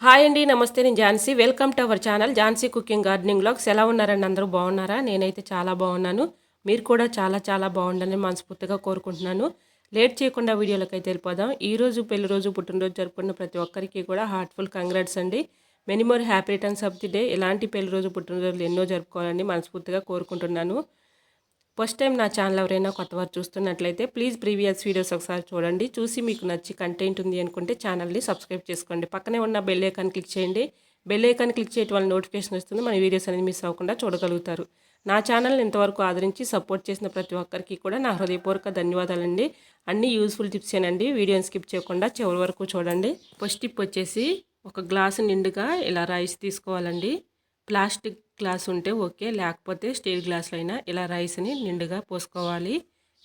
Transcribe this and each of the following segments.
Hi అండి, నమస్తే. నేను Jhansi. Welcome to our channel Jhansi cooking gardening vlogs. ఎలా ఉన్నారండి? అందరూ బాగున్నారా? నేనైతే చాలా బాగున్నాను. మీరు కూడా చాలా చాలా బాగుండాలని మనస్ఫూర్తిగా కోరుకుంటున్నాను. లేట్ చేయకుండా వీడియోలోకి అయితే వెళ్ళిపోదాం. ఈరోజు పెళ్లి రోజు, పుట్టినరోజు జరుపుకున్న ప్రతి ఒక్కరికి కూడా హార్ట్ఫుల్ కంగ్రాట్స్ అండి. Many more happy returns of the day. ఇలాంటి పెళ్లి రోజు, పుట్టినరోజులు ఎన్నో జరుపుకోవాలని మనస్ఫూర్తిగా కోరుకుంటున్నాను. ఫస్ట్ టైం నా ఛానల్ ఎవరైనా కొత్తవారు చూస్తున్నట్లయితే ప్లీజ్ ప్రీవియస్ వీడియోస్ ఒకసారి చూడండి. చూసి మీకు నచ్చి కంటెంట్ ఉంది అనుకుంటే ఛానల్ని సబ్స్క్రైబ్ చేసుకోండి. పక్కనే ఉన్న బెల్ ఐకాన్ క్లిక్ చేయండి. బెల్ ఐకాన్ క్లిక్ చేయడం వల్ల నోటిఫికేషన్ వస్తుంది. మన వీడియోస్ అనేది మిస్ అవ్వకుండా చూడగలుగుతారు. నా ఛానల్ని ఇంతవరకు ఆదరించి సపోర్ట్ చేసిన ప్రతి ఒక్కరికి కూడా నా హృదయపూర్వక ధన్యవాదాలండి. అన్ని యూస్ఫుల్ టిప్సేనండి. వీడియోని స్కిప్ చేయకుండా చివరి వరకు చూడండి. ఫస్ట్ టిప్ వచ్చేసి ఒక గ్లాసు నిండుగా ఇలా రైస్ తీసుకోవాలండి. ప్లాస్టిక్ గ్లాస్ ఉంటే ఓకే, లేకపోతే స్టీల్ గ్లాసులో అయినా ఇలా రైస్ని నిండుగా పోసుకోవాలి.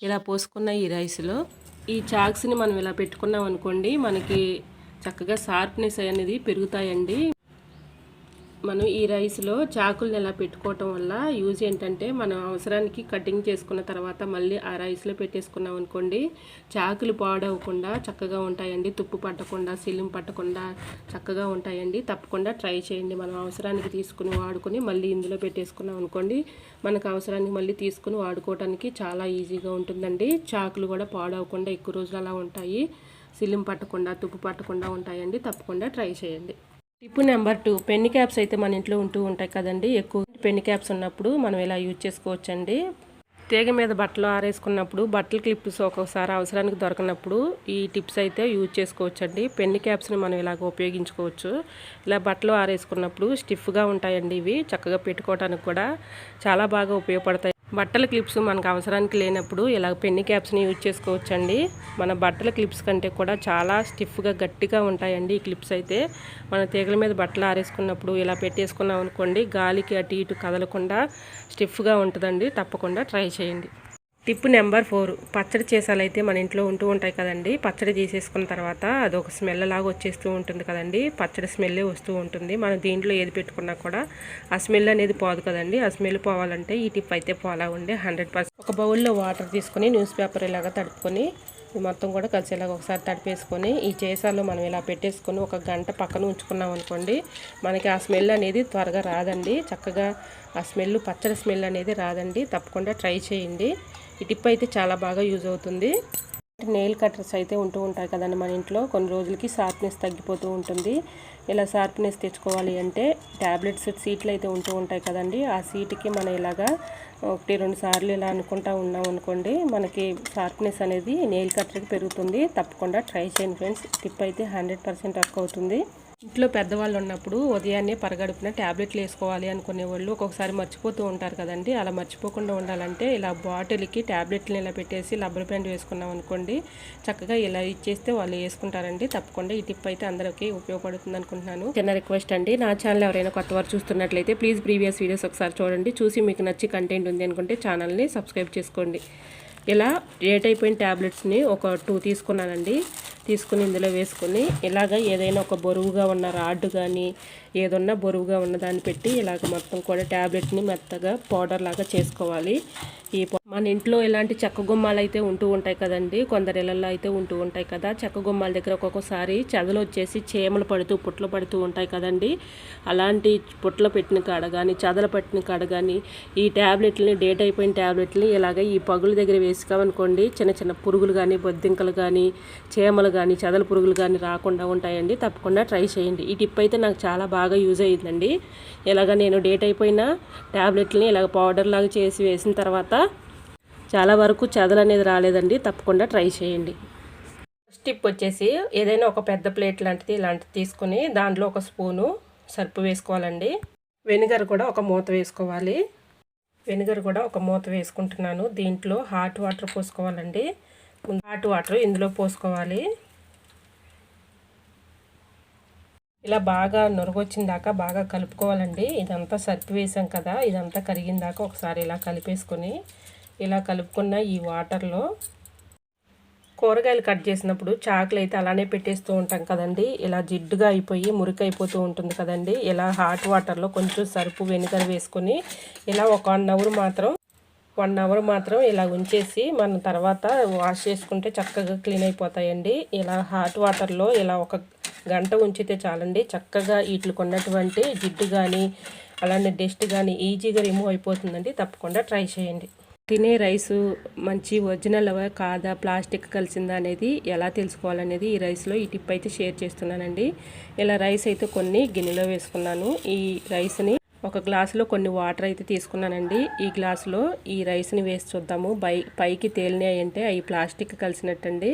ఇలా పోసుకున్న ఈ రైస్లో ఈ చాక్స్ని మనం ఇలా పెట్టుకున్నాం అనుకోండి, మనకి చక్కగా షార్ప్నెస్ అనేది పెరుగుతాయండి. మనం ఈ రైస్లో చాకుల్ని ఎలా పెట్టుకోవటం వల్ల యూజ్ ఏంటంటే, మనం అవసరానికి కటింగ్ చేసుకున్న తర్వాత మళ్ళీ ఆ రైస్లో పెట్టేసుకున్నాం అనుకోండి, చాకులు పాడవకుండా చక్కగా ఉంటాయండి. తుప్పు పట్టకుండా, సిలిం పట్టకుండా చక్కగా ఉంటాయండి. తప్పకుండా ట్రై చేయండి. మనం అవసరానికి తీసుకుని వాడుకొని మళ్ళీ ఇందులో పెట్టేసుకున్నాం అనుకోండి, మనకు అవసరానికి మళ్ళీ తీసుకుని వాడుకోవడానికి చాలా ఈజీగా ఉంటుందండి. చాకులు కూడా పాడవకుండా ఎక్కువ రోజులు అలా ఉంటాయి. సిలిం పట్టకుండా, తుప్పు పట్టకుండా ఉంటాయండి. తప్పకుండా ట్రై చేయండి. టిప్ నెంబర్ 2, పెన్ క్యాప్స్ అయితే మన ఇంట్లో ఉంటూ ఉంటాయి కదండి. ఎక్కువ పెన్ క్యాప్స్ ఉన్నప్పుడు మనం ఇలా యూజ్ చేసుకోవచ్చండి. తీగ మీద బట్టలు ఆరేసుకున్నప్పుడు, బట్టల క్లిప్స్ ఒక్కొక్కసారి అవసరానికి దొరకనప్పుడు ఈ టిప్స్ అయితే యూజ్ చేసుకోవచ్చండి. పెన్ క్యాప్స్ని మనం ఇలాగ ఉపయోగించుకోవచ్చు. ఇలా బట్టలు ఆరేసుకున్నప్పుడు స్టిఫ్గా ఉంటాయండి. ఇవి చక్కగా పెట్టుకోవడానికి కూడా చాలా బాగా ఉపయోగపడతాయి. బట్టల క్లిప్స్ మనకు అవసరానికి లేనప్పుడు ఇలా పెన్ క్యాప్స్ని యూజ్ చేసుకోవచ్చండి. మన బట్టల క్లిప్స్ కంటే కూడా చాలా స్టిఫ్గా గట్టిగా ఉంటాయండి ఈ క్లిప్స్ అయితే. మన తీగల మీద బట్టలు ఆరేసుకున్నప్పుడు ఇలా పెట్టేసుకున్నాం అనుకోండి, గాలికి అటు ఇటు కదలకుండా స్టిఫ్గా ఉంటుందండి. తప్పకుండా ట్రై చేయండి. టిప్ నెంబర్ 4, పచ్చడి చేసాలైతే మన ఇంట్లో ఉంటూ ఉంటాయి కదండి. పచ్చడి చేసేసుకున్న తర్వాత అదొక స్మెల్ లాగా వచ్చేస్తూ ఉంటుంది కదండి. పచ్చడి స్మెల్లే వస్తూ ఉంటుంది. మనం దీంట్లో ఏది పెట్టుకున్నా కూడా ఆ స్మెల్ అనేది పోదు కదండి. ఆ స్మెల్ పోవాలంటే ఈ టిప్ అయితే ఫాలో అవ్వండి 100%. ఒక బౌల్లో వాటర్ తీసుకొని న్యూస్ పేపర్ ఇలాగా తడుపుకొని మొత్తం కూడా కలిసేలాగా ఒకసారి తడిపేసుకొని ఈ చేసాలో మనం ఇలా పెట్టేసుకొని ఒక గంట పక్కన ఉంచుకున్నాం అనుకోండి, మనకి ఆ స్మెల్ అనేది త్వరగా రాదండి. చక్కగా ఆ స్మెల్, పచ్చడి స్మెల్ అనేది రాదండి. తప్పకుండా ట్రై చేయండి. ఈ టిప్ అయితే చాలా బాగా యూజ్ అవుతుంది. నెయిల్ కట్టర్స్ అయితే ఉంటూ ఉంటాయి కదండి మన ఇంట్లో. కొన్ని రోజులకి షార్ప్నెస్ తగ్గిపోతూ ఉంటుంది. ఇలా షార్ప్నెస్ తెచ్చుకోవాలి అంటే ట్యాబ్లెట్స్ సీట్లు అయితే ఉంటూ ఉంటాయి కదండి. ఆ సీట్కి మనం ఇలాగా 1-2 సార్లు ఇలా అనుకుంటా ఉన్నాం అనుకోండి, మనకి షార్ప్నెస్ అనేది నెయిల్ కట్టర్కి పెరుగుతుంది. తప్పకుండా ట్రై చేయండి ఫ్రెండ్స్. టిప్ అయితే 100% వర్క్ అవుతుంది. ఇంట్లో పెద్దవాళ్ళు ఉన్నప్పుడు ఉదయాన్నే పరగడుపున ట్యాబ్లెట్లు వేసుకోవాలి అనుకునే వాళ్ళు ఒక్కొక్కసారి మర్చిపోతూ ఉంటారు కదండి. అలా మర్చిపోకుండా ఉండాలంటే ఇలా బాటిల్కి ట్యాబ్లెట్ని ఇలా పెట్టేసి రబ్బర్ బ్యాండ్ వేసుకున్నాం అనుకోండి, చక్కగా ఇలా ఇచ్చేస్తే వాళ్ళు వేసుకుంటారండి. తప్పకుండా ఈ టిప్ అయితే అందరికీ ఉపయోగపడుతుంది అనుకుంటున్నాను. చిన్న రిక్వెస్ట్ అండి, నా ఛానల్ ఎవరైనా కొత్త వారు చూస్తున్నట్లయితే ప్లీజ్ ప్రీవియస్ వీడియోస్ ఒకసారి చూడండి. చూసి మీకు నచ్చి కంటెంట్ ఉంది అనుకుంటే ఛానల్ని సబ్స్క్రైబ్ చేసుకోండి. ఇలా డేట్ అయిపోయిన ట్యాబ్లెట్స్ని ఒక 2 తీసుకున్నానండి. తీసుకుని ఇందులో వేసుకొని ఇలాగ ఏదైనా ఒక బరువుగా ఉన్న రాడ్ కానీ ఏదన్నా బరువుగా ఉన్న దాన్ని పెట్టి ఇలాగ మొత్తం కూడా ట్యాబ్లెట్ని మెత్తగా పౌడర్ లాగా చేసుకోవాలి. మన ఇంట్లో ఇలాంటి చెక్క గుమ్మాలు అయితే ఉంటూ ఉంటాయి కదండి. కొందరి ఇళ్ళల్లో అయితే ఉంటూ ఉంటాయి కదా. చెక్క గుమ్మాల దగ్గర ఒక్కొక్కసారి చెదలు వచ్చేసి చీమలు పడుతూ పుట్లు పడుతూ ఉంటాయి కదండి. అలాంటి పుట్లు పెట్టిన కాడ కానీ, చెదలు పట్టిన కాడ కానీ ఈ ట్యాబ్లెట్ని, డేట్ అయిపోయిన ట్యాబ్లెట్ని ఇలాగ ఈ పగుల దగ్గర వేసుకోమనుకోండి, చిన్న చిన్న పురుగులు కానీ, బొద్దింకలు కానీ, చీమలు కానీ, చెదల పురుగులు కానీ రాకుండా ఉంటాయండి. తప్పకుండా ట్రై చేయండి. ఈ టిప్ అయితే నాకు చాలా బాగా యూజ్ అయ్యిందండి. ఇలాగ నేను డేట్ అయిపోయిన ట్యాబ్లెట్ని ఇలాగ పౌడర్ లాగా చేసి వేసిన తర్వాత చాలా వరకు చెదలు అనేది రాలేదండి. తప్పకుండా ట్రై చేయండి. ఫస్ట్ టిప్ వచ్చేసి ఏదైనా ఒక పెద్ద ప్లేట్ ఇలాంటిది తీసుకొని దాంట్లో ఒక స్పూను సర్పు వేసుకోవాలండి. వెనిగర్ కూడా ఒక మూత వేసుకోవాలి. వెనిగర్ కూడా ఒక మూత వేసుకుంటున్నాను. దీంట్లో హాట్ వాటర్ పోసుకోవాలండి. హాట్ వాటర్ ఇందులో పోసుకోవాలి. ఇలా బాగా నురగొచ్చిన దాకా బాగా కలుపుకోవాలండి. ఇదంతా సర్పు వేసాం కదా, ఇదంతా కరిగిన దాకా ఒకసారి ఇలా కలిపేసుకొని ఇలా కలుపుకున్న ఈ వాటర్లో కూరగాయలు కట్ చేసినప్పుడు చాకులు అయితే అలానే పెట్టేస్తూ ఉంటాం కదండి. ఇలా జిడ్డుగా అయిపోయి మురికి అయిపోతూ ఉంటుంది కదండి. ఇలా హాట్ వాటర్లో కొంచెం సరుపు వెనిగర్ వేసుకొని ఇలా ఒక 1 అవర్ మాత్రం ఇలా ఉంచేసి మనం తర్వాత వాష్ చేసుకుంటే చక్కగా క్లీన్ అయిపోతాయండి. ఇలా హాట్ వాటర్లో ఇలా ఒక గంట ఉంచితే చాలండి, చక్కగా వీటికి ఉన్నటువంటి జిడ్డు కానీ అలానే డస్ట్ కానీ ఈజీగా రిమూవ్ అయిపోతుందండి. తప్పకుండా ట్రై చేయండి. తినే రైసు మంచి ఒరిజినల్ కాదా, ప్లాస్టిక్ కలిసిందా అనేది ఎలా తెలుసుకోవాలనేది ఈ రైస్లో ఈ టిప్ అయితే షేర్ చేస్తున్నానండి. ఇలా రైస్ అయితే కొన్ని గిన్నెలో వేసుకున్నాను. ఈ రైస్ని ఒక గ్లాసులో కొన్ని వాటర్ అయితే తీసుకున్నానండి. ఈ గ్లాసులో ఈ రైస్ని వేసి చూద్దాము. పైకి తేలినాయి అంటే అవి ప్లాస్టిక్ కలిసినట్టండి.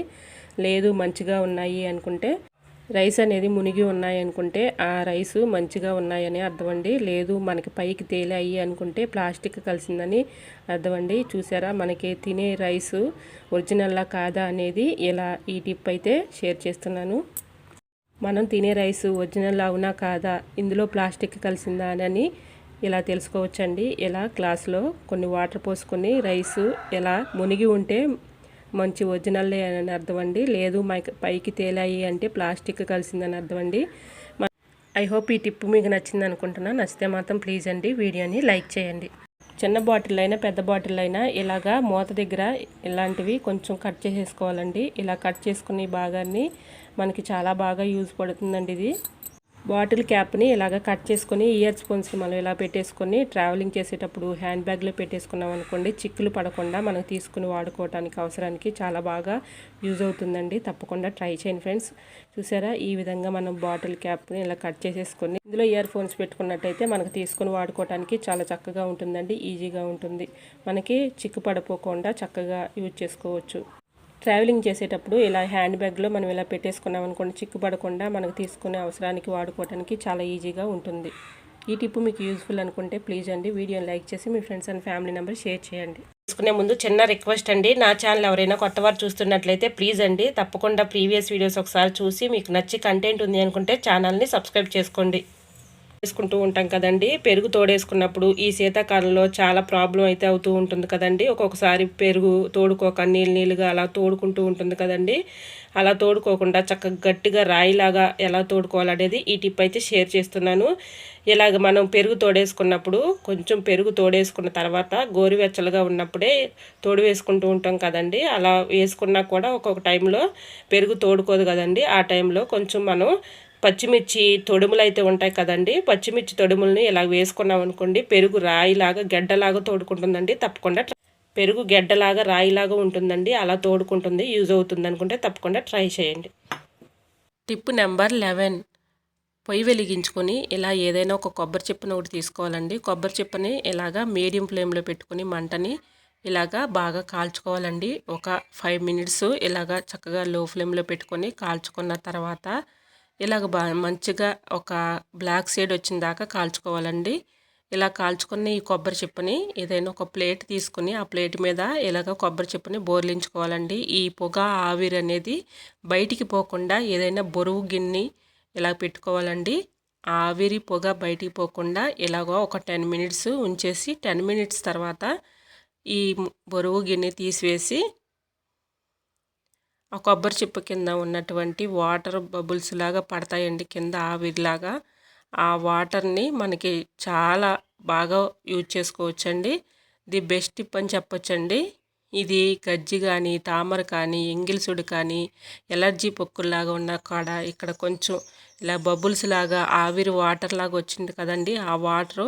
లేదు మంచిగా ఉన్నాయి అనుకుంటే, రైస్ అనేది మునిగి ఉన్నాయి అనుకుంటే ఆ రైసు మంచిగా ఉన్నాయని అర్థం అండి. లేదు మనకి పైకి తేలాయి అనుకుంటే ప్లాస్టిక్ కలిసిందని అర్థం అండి. చూసారా, మనకి తినే రైసు ఒరిజినల్లా కాదా అనేది ఇలా ఈ టిప్ అయితే షేర్ చేస్తున్నాను. మనం తినే రైసు ఒరిజినల్ అవునా కాదా, ఇందులో ప్లాస్టిక్ కలిసిందా అని ఇలా తెలుసుకోవచ్చండి. ఇలా గ్లాస్లో కొన్ని వాటర్ పోసుకొని రైసు ఎలా మునిగి ఉంటే మంచి ఒరిజినల్లే అని అర్థం అండి. లేదు పైకి తేలాయి అంటే ప్లాస్టిక్ కలిసిందని అర్థం అండి. ఐ హోప్ ఈ టిప్ మీకు నచ్చింది అనుకుంటున్నాను. నచ్చితే మాత్రం ప్లీజ్ అండి వీడియోని లైక్ చేయండి. చిన్న బాటిల్ అయినా పెద్ద బాటిల్ అయినా ఇలాగా మూత దగ్గర ఇలాంటివి కొంచెం కట్ చేసేసుకోవాలండి. ఇలా కట్ చేసుకుని భాగాన్ని మనకి చాలా బాగా యూజ్ పడుతుందండి. ఇది బాటిల్ క్యాప్ని ఇలాగ కట్ చేసుకొని ఇయర్ స్పూన్స్ని మనం ఇలా పెట్టేసుకొని ట్రావెలింగ్ చేసేటప్పుడు హ్యాండ్ బ్యాగ్లో పెట్టేసుకున్నాం అనుకోండి, చిక్కులు పడకుండా మనం తీసుకుని వాడుకోవడానికి అవసరానికి చాలా బాగా యూజ్ అవుతుందండి. తప్పకుండా ట్రై చేయండి ఫ్రెండ్స్. చూసారా, ఈ విధంగా మనం బాటిల్ క్యాప్ని ఇలా కట్ చేసేసుకొని ఇందులో ఇయర్ ఫోన్స్ పెట్టుకున్నట్టయితే మనకు తీసుకుని వాడుకోవడానికి చాలా చక్కగా ఉంటుందండి. ఈజీగా ఉంటుంది, మనకి చిక్కు పడిపోకుండా చక్కగా యూజ్ చేసుకోవచ్చు. ట్రావెలింగ్ చేసేటప్పుడు ఇలా హ్యాండ్ బ్యాగ్లో మనం ఇలా పెట్టేసుకున్నాం అనుకోండి, చిక్కుపడకుండా మనకు తీసుకునే అవసరానికి వాడుకోవడానికి చాలా ఈజీగా ఉంటుంది. ఈ టిప్ మీకు యూజ్ఫుల్ అనుకుంటే ప్లీజ్ అండి వీడియోని లైక్ చేసి మీ friends and family member share చేయండి. తీసుకునే ముందు చిన్న రిక్వెస్ట్ అండి, నా ఛానల్ ఎవరైనా కొత్తవారు చూస్తున్నట్లయితే ప్లీజ్ అండి తప్పకుండా ప్రీవియస్ వీడియోస్ ఒకసారి చూసి మీకు నచ్చి కంటెంట్ ఉంది అనుకుంటే ఛానల్ని సబ్స్క్రైబ్ చేసుకోండి. వేసుకుంటూ ఉంటాం కదండి, పెరుగు తోడేసుకున్నప్పుడు ఈ శీతాకాలంలో చాలా ప్రాబ్లం అయితే అవుతూ ఉంటుంది కదండి. ఒక్కొక్కసారి పెరుగు తోడుకోక నీళ్ళుగా అలా తోడుకుంటూ ఉంటుంది కదండి. అలా తోడుకోకుండా చక్కగా గట్టిగా రాయిలాగా ఎలా తోడుకోవాలనేది ఈ టిప్ అయితే షేర్ చేస్తున్నాను. ఇలాగ మనం పెరుగు తోడేసుకున్నప్పుడు కొంచెం పెరుగు తోడేసుకున్న తర్వాత గోరువెచ్చలుగా ఉన్నప్పుడే తోడు వేసుకుంటూ ఉంటాం కదండి. అలా వేసుకున్నా కూడా ఒక్కొక్క టైంలో పెరుగు తోడుకోదు కదండి. ఆ టైంలో కొంచెం మనం పచ్చిమిర్చి తొడుములు అయితే ఉంటాయి కదండి, పచ్చిమిర్చి తొడుములని ఇలా వేసుకున్నాం అనుకోండి, పెరుగు రాయిలాగా గెడ్డలాగా తోడుకుంటుందండి. తప్పకుండా పెరుగు గెడ్డలాగా రాయిలాగా ఉంటుందండి, అలా తోడుకుంటుంది, యూజ్ అవుతుంది అనుకుంటే తప్పకుండా ట్రై చేయండి. టిప్ నెంబర్ 11, పొయ్యి వెలిగించుకొని ఇలా ఏదైనా ఒక కొబ్బరి చిప్పని ఒకటి తీసుకోవాలండి. కొబ్బరి చిప్పని ఇలాగా మీడియం ఫ్లేమ్లో పెట్టుకుని మంటని ఇలాగా బాగా కాల్చుకోవాలండి. ఒక 5 మినిట్స్ ఇలాగా చక్కగా లో ఫ్లేమ్లో పెట్టుకొని కాల్చుకున్న తర్వాత ఇలాగ మంచిగా ఒక బ్లాక్ షేడ్ వచ్చిన దాకా కాల్చుకోవాలండి. ఇలా కాల్చుకుని ఈ కొబ్బరి చిప్పని ఏదైనా ఒక ప్లేట్ తీసుకుని ఆ ప్లేట్ మీద ఇలాగ కొబ్బరి చిప్పని బోర్లించుకోవాలండి. ఈ పొగ ఆవిరి అనేది బయటికి పోకుండా ఏదైనా బరువు గిన్నె ఇలా పెట్టుకోవాలండి. ఆవిరి పొగ బయటికి పోకుండా ఇలాగో ఒక 10 మినిట్స్ ఉంచేసి 10 మినిట్స్ తర్వాత ఈ బరువు గిన్నె తీసివేసి ఆ కొబ్బరి చిప్ప కింద ఉన్నటువంటి వాటర్ బబుల్స్ లాగా పడతాయండి కింద ఆవిరిలాగా. ఆ వాటర్ని మనకి చాలా బాగా యూజ్ చేసుకోవచ్చండి. ది బెస్ట్ టిప్ అని చెప్పొచ్చండి. ఇది గజ్జి కానీ తామర కానీ ఎంగిల్సుడు కానీ ఎలర్జీ పొక్కుల్లాగా ఉన్న కాడ ఇక్కడ కొంచెం ఇలా బబుల్స్ లాగా ఆవిరి వాటర్ లాగా వచ్చింది కదండి. ఆ వాటరు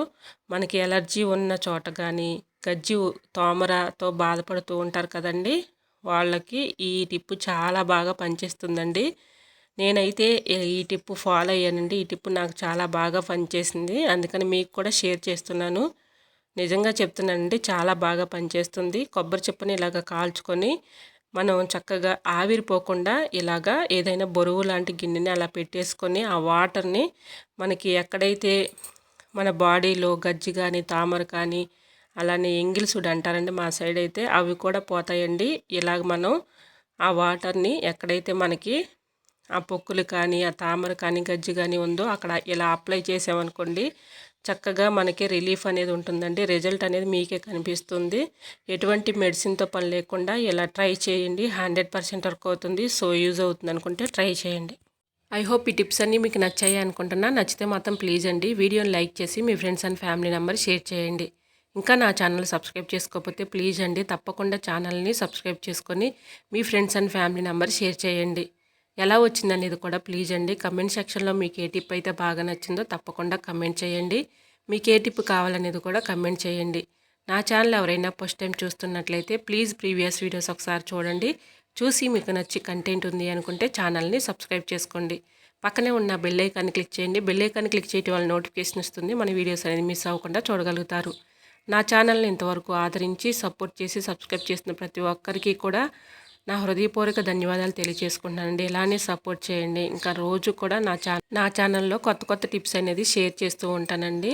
మనకి ఎలర్జీ ఉన్న చోట కానీ గజ్జి తామరతో బాధపడుతూ ఉంటారు కదండి, వాళ్ళకి ఈ టిప్పు చాలా బాగా పనిచేస్తుందండి. నేనైతే ఈ టిప్పు ఫాలో అయ్యానండి. ఈ టిప్పు నాకు చాలా బాగా పనిచేసింది, అందుకని మీకు కూడా షేర్ చేస్తున్నాను. నిజంగా చెప్తున్నానండి, చాలా బాగా పనిచేస్తుంది. కొబ్బరి చిప్పని ఇలాగ కాల్చుకొని మనం చక్కగా ఆవిరిపోకుండా ఇలాగా ఏదైనా బరువు లాంటి గిన్నెని అలా పెట్టేసుకొని ఆ వాటర్ని మనకి ఎక్కడైతే మన బాడీలో గజ్జి కానీ తామర కానీ అలానే ఎంగిల్సుడు అంటారండి మా సైడ్ అయితే, అవి కూడా పోతాయండి. ఇలాగ మనం ఆ వాటర్ని ఎక్కడైతే మనకి ఆ పొక్కులు కానీ ఆ తామర కానీ గజ్జి కానీ ఉందో అక్కడ ఇలా అప్లై చేసామనుకోండి, చక్కగా మనకి రిలీఫ్ అనేది ఉంటుందండి. రిజల్ట్ అనేది మీకే కనిపిస్తుంది. ఎటువంటి మెడిసిన్తో పని లేకుండా ఇలా ట్రై చేయండి, 100% వర్క్ అవుతుంది. సో యూజ్ అవుతుంది అనుకుంటే ట్రై చేయండి. ఐ హోప్ ఈ టిప్స్ అన్నీ మీకు నచ్చాయి అనుకుంటున్నా. నచ్చితే మాత్రం ప్లీజ్ అండి వీడియోని లైక్ చేసి మీ friends and family member share చేయండి. ఇంకా నా ఛానల్ సబ్స్క్రైబ్ చేసుకోకపోతే ప్లీజ్ అండి తప్పకుండా ఛానల్ని సబ్స్క్రైబ్ చేసుకొని మీ friends and family member share చేయండి. ఎలా వచ్చిందనేది కూడా ప్లీజ్ అండి కమెంట్ సెక్షన్లో మీకు ఏ టిప్ అయితే బాగా నచ్చిందో తప్పకుండా కమెంట్ చేయండి. మీకు ఏ టిప్ కావాలనేది కూడా కమెంట్ చేయండి. నా ఛానల్ ఎవరైనా ఫస్ట్ టైం చూస్తున్నట్లయితే ప్లీజ్ ప్రీవియస్ వీడియోస్ ఒకసారి చూడండి. చూసి మీకు నచ్చి కంటెంట్ ఉంది అనుకుంటే ఛానల్ని సబ్స్క్రైబ్ చేసుకోండి. పక్కనే ఉన్న బెల్ ఐకాన్ని క్లిక్ చేయండి. బెల్ ఐకాన్ని క్లిక్ చేయడం వల్ల నోటిఫికేషన్ వస్తుంది. మన వీడియోస్ అనేది మిస్ అవ్వకుండా చూడగలుగుతారు. నా ఛానల్ని ఇంతవరకు ఆదరించి సపోర్ట్ చేసి సబ్స్క్రైబ్ చేసిన ప్రతి ఒక్కరికి కూడా నా హృదయపూర్వక ధన్యవాదాలు తెలియజేసుకుంటున్నానండి. ఇలానే సపోర్ట్ చేయండి. ఇంకా రోజు కూడా నా ఛానల్లో కొత్త కొత్త టిప్స్ అనేది షేర్ చేస్తూ ఉంటానండి.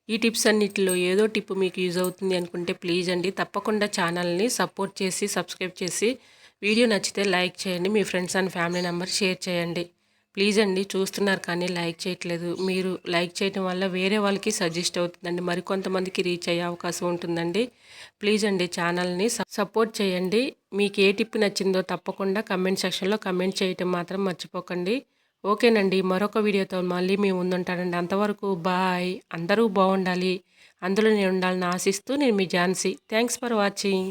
ఈ టిప్స్ అన్నిటిలో ఏదో టిప్ మీకు యూజ్ అవుతుంది అనుకుంటే ప్లీజ్ అండి తప్పకుండా ఛానల్ని సపోర్ట్ చేసి సబ్స్క్రైబ్ చేసి వీడియో నచ్చితే లైక్ చేయండి. మీ friends and family member share చేయండి. ప్లీజ్ అండి చూస్తున్నారు కానీ లైక్ చేయట్లేదు. మీరు లైక్ చేయడం వల్ల వేరే వాళ్ళకి సజెస్ట్ అవుతుందండి, మరికొంతమందికి రీచ్ అయ్యే అవకాశం ఉంటుందండి. ప్లీజ్ అండి ఛానల్ని సపోర్ట్ చేయండి. మీకు ఏ టిప్ నచ్చిందో తప్పకుండా కమెంట్ సెక్షన్లో కమెంట్ చేయటం మాత్రం మర్చిపోకండి. ఓకేనండి, మరొక వీడియోతో మళ్ళీ మేము ముందుంటానండి. అంతవరకు బాయ్. అందరూ బాగుండాలి, అందులో నేను ఉండాలని ఆశిస్తూ నేను మీ ఝాన్సీ. Thanks for watching.